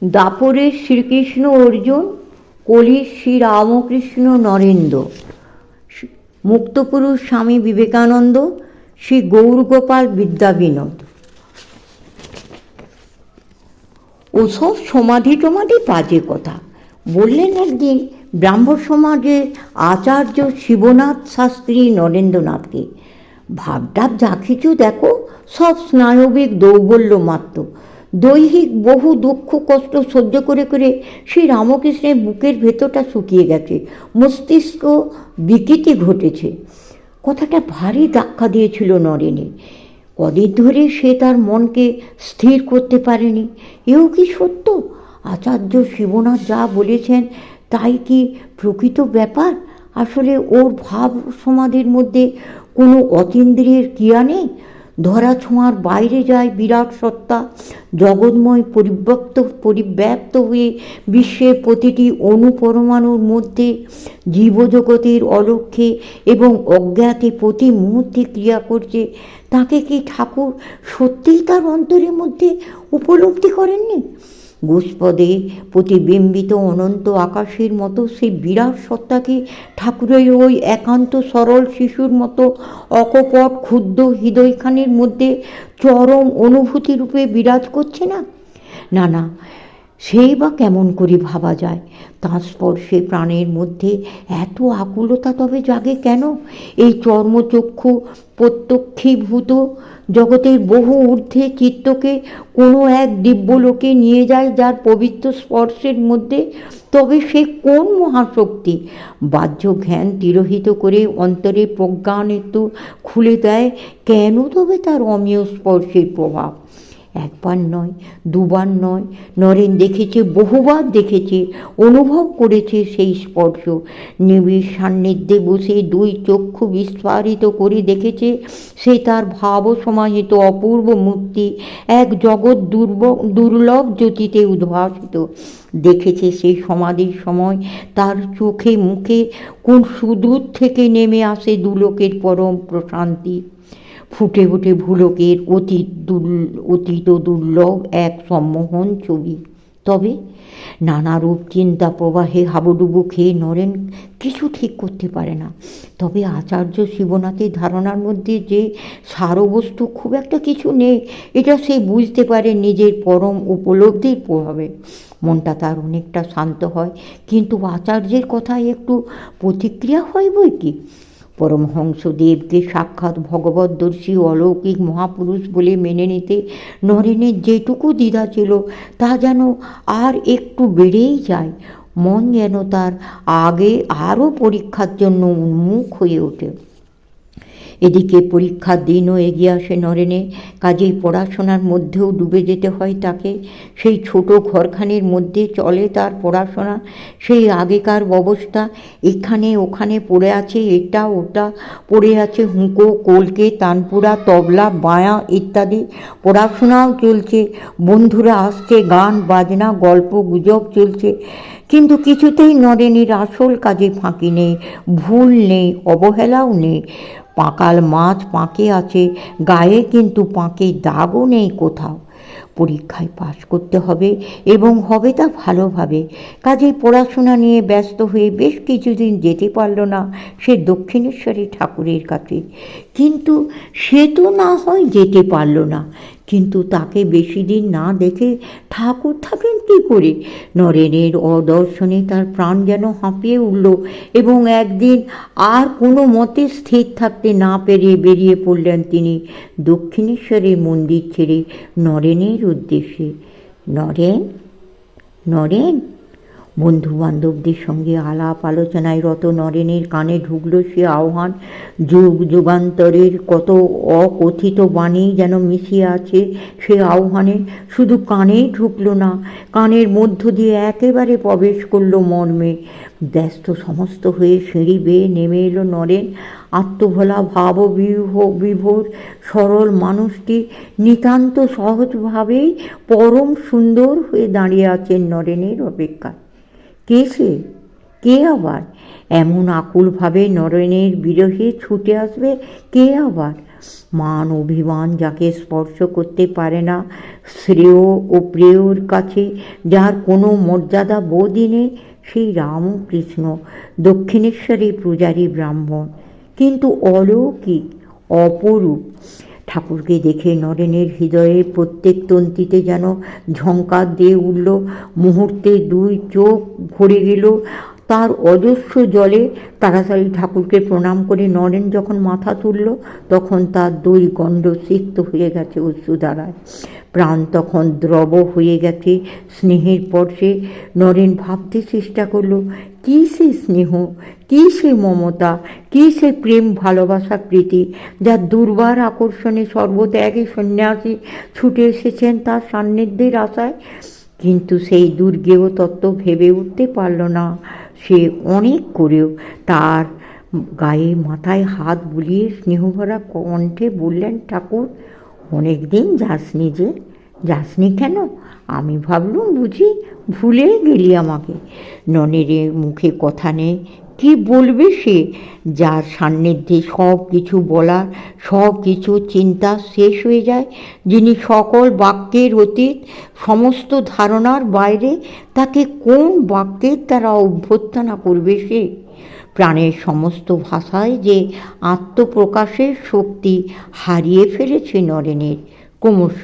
দাপরের শ্রীকৃষ্ণ অর্জুন, কলির শ্রীরামকৃষ্ণ নরেন্দ্র, মুক্তপুরুষ স্বামী বিবেকানন্দ, শ্রী গৌরগোপাল বিদ্যাবিনোদ। ওসব সমাধি টমাধি বাজে কথা বললেন একদিন ব্রাহ্ম সমাজের আচার্য শিবনাথ শাস্ত্রী নরেন্দ্রনাথকে। ভাবটাপ যা কিছু দেখো সব স্নায়বিক দৌর্বল্য মাত্র। দৈহিক বহু দুঃখ কষ্ট সহ্য করে করে শ্রী রামকৃষ্ণের বুকের ভেতরটা শুকিয়ে গেছে, মস্তিষ্ক বিকৃতি ঘটেছে। কথাটা ভারী ধাক্কা দিয়েছিল নরেনের। কদিন ধরে সে তার মনকে স্থির করতে পারেনি। এও কি সত্য? আচার্য শিবনাথ যা বলেছেন তাই কি প্রকৃত ব্যাপার? আসলে ওর ভাব সমাধির মধ্যে কোনো অতীন্দ্রিয়ের ক্রিয়া নেই? ধরা ছোঁয়ার বাইরে যায় বিরাট সত্তা, জগৎময় পরিব্যাপ্ত হয়ে বিশ্বের প্রতিটি অনুপরমাণুর মধ্যে জীবজগতের অলক্ষ্যে এবং অজ্ঞাতে প্রতি মুহূর্তে ক্রিয়া করছে। তাকে কি ঠাকুর সত্যিই তার অন্তরের মধ্যে উপলব্ধি করেননি? গোষ্পদে প্রতিবিম্বিত অনন্ত আকাশের মতো সেই বিরাট সত্তাকে ঠাকুরের ওই একান্ত সরল শিশুর মতো অকপট ক্ষুদ্র হৃদয়খানির মধ্যে চরম অনুভূতি রূপে বিরাজ করছে না? না না, সেই বা কেমন করে ভাবা যায়? তাঁর স্পর্শে প্রাণের মধ্যে এত আকুলতা তবে জাগে কেন? এই চর্মচক্ষু প্রত্যক্ষীভূত জগতের বহু ঊর্ধ্বে চিত্তকে কোনো এক দিব্যলোকে নিয়ে যায় যার পবিত্র স্পর্শের মধ্যে। তবে সে কোন মহাশক্তি? বাহ্য জ্ঞান তিরোহিত করে অন্তরে প্রজ্ঞান একটু খুলে দেয় কেন তবে তার অমীয় স্পর্শের প্রভাব? একবার নয়, দুবার নয়, নরেন দেখেছে, বহুবার দেখেছে, অনুভব করেছে সেই স্পর্শ। নিবিড় সান্নিধ্যে বসে দুই চক্ষু বিস্ফারিত করে দেখেছে সে তার ভাব সমাহিত অপূর্ব মূর্তি এক জগৎ দুর্লভ জ্যোতিতে উদ্ভাসিত। দেখেছে সেই সমাধির সময় তার চোখে মুখে কোন সুদূর থেকে নেমে আসে দুলোকের পরম প্রশান্তি। ফুটে ওঠে ভুলোকের অতীত দুর্লভ এক সম্মোহন ছবি। তবে নানারূপ চিন্তা প্রবাহে হাবুডুবু খেয়ে নরেন কিছু ঠিক করতে পারে না। তবে আচার্য শিবনাথের ধারণার মধ্যে যে সারবস্তু খুব একটা কিছু নেই, এটা সে বুঝতে পারে নিজের পরম উপলব্ধির প্রভাবে। মনটা তার অনেকটা শান্ত হয়, কিন্তু আচার্যের কথায় একটু প্রতিক্রিয়া হয় বই কি। পরমহংসদেবকে সাক্ষাৎ ভগবদ্দর্শী অলৌকিক মহাপুরুষ বলে মেনে নিতে নরেনের যেটুকু দ্বিধা ছিল তা যেন আর একটু বেড়েই যায়। মন যেন তার আগে আরও পরীক্ষার জন্য উন্মুখ হয়ে ওঠে। এদিকে পরীক্ষার দিনও এগিয়ে আসে নরেনে। কাজেই পড়াশোনার মধ্যেও ডুবে যেতে হয় তাকে। সেই ছোট ঘরখানির মধ্যে চলে তার পড়াশোনা। সেই আগেকার অবস্থা, এখানে ওখানে পড়ে আছে এটা ওটা, পড়ে আছে হুঁকো, কলকে, তানপুরা, তবলা, বায়া ইত্যাদি। পড়াশোনাও চলছে, বন্ধুরা আসছে, গান বাজনা গল্প গুজব চলছে। কিন্তু কিছুতেই নরেনের আসল কাজে ফাঁকি নেই, ভুল নেই, অবহেলাও নেই। পাকাল মাছ পাঁকে আছে গায়ে, কিন্তু পাঁকে দাগও নেই কোথাও। পরীক্ষায় পাশ করতে হবে এবং হবে তা ভালোভাবে। কাজেই পড়াশোনা নিয়ে ব্যস্ত হয়ে বেশ কিছুদিন যেতে পারল না সে দক্ষিণেশ্বরী ঠাকুরের কাছে। কিন্তু সে তো না হয় যেতে পারল না, কিন্তু তাকে বেশি দিন না দেখে ঠাকুর থাকেন কী করে? নরেনের অদর্শনে তার প্রাণ যেন হাঁপিয়ে উঠল এবং একদিন আর কোনো মতে স্থির থাকতে না পেরে বেরিয়ে পড়লেন তিনি দক্ষিণেশ্বরের মন্দির ছেড়ে নরেনের উদ্দেশ্যে। নরেন, নরেন, বন্ধু বান্ধবদের সঙ্গে আলাপ আলোচনায় রত নরেনের কানে ঢুকল সে আহ্বান। যুগ যুগান্তরের কত অকথিত বাণী যেন মিশিয়ে আছে সে আহ্বানে। শুধু কানেই ঢুকল না, কানের মধ্য দিয়ে একেবারে প্রবেশ করল মর্মে। ব্যস্ত সমস্ত হয়ে সিঁড়ি বেয়ে নেমে এলো নরেন। আত্মভোলা বিভোর সরল মানুষটি নিতান্ত সহজভাবেই পরম সুন্দর হয়ে দাঁড়িয়ে আছেন নরেনের অপেক্ষায়। কে সে? কে আবার এমন আকুলভাবে নরেনের বিরহে ছুটে আসবে? কে আবার? মান অভিমান যাকে স্পর্শ করতে পারে না, শ্রেয় ও প্রেয়র কাছে যার কোনো মর্যাদা বোধই নেই, সেই রামকৃষ্ণ দক্ষিণেশ্বরের পূজারী ব্রাহ্মণ, কিন্তু অলৌকিক, অপরূপ। ঠাকুরকে দেখে নরেনের হৃদয়ে প্রত্যেক তন্ত্রীতে যেন ঝঙ্কার দিয়ে উঠল। মুহূর্তে দুই চোখ ভরে গেল তার অজস্র জলে। তাড়াতাড়ি ঠাকুরকে প্রণাম করে নরেন যখন মাথা তুলল, তখন তার দুই গণ্ড সিক্ত হয়ে গেছে অশ্রুধারায়। প্রাণ তখন দ্রব হয়ে গেছে স্নেহের পরশে। নরেন ভাবতে চেষ্টা করল, কী সে স্নেহ, কী সে মমতা, কী সে প্রেম ভালোবাসা প্রীতি, যার দুর্বার আকর্ষণে সর্বত্যাগী সন্ন্যাসী ছুটে এসেছেন তার সান্নিধ্যের আশায়। কিন্তু সেই দুর্গেয় তত্ত্ব ভেবে উঠতে পারল না সে। অনেক করেও তার গায়ে মাথায় হাত বুলিয়ে স্নেহভরা কণ্ঠে বললেন, ঠাকুর, অনেক দিন যাসনি যে? যাসনি কেন? আমি ভাবলুম বুঝি ভুলে গেলি আমাকে। ননেরের মুখে কথা নেই, কি বলবে সে, যার সান্নিধ্যে সব কিছু বলার, সব কিছু চিন্তা শেষ হয়ে যায়, যিনি সকল বাক্যের অতীত, সমস্ত ধারণার বাইরে, তাকে কোন বাক্যের দ্বারা অভ্যর্থনা করবে সে? প্রাণের সমস্ত ভাষায় যে আত্মপ্রকাশের শক্তি হারিয়ে ফেলেছে নরেনের ক্রমশ।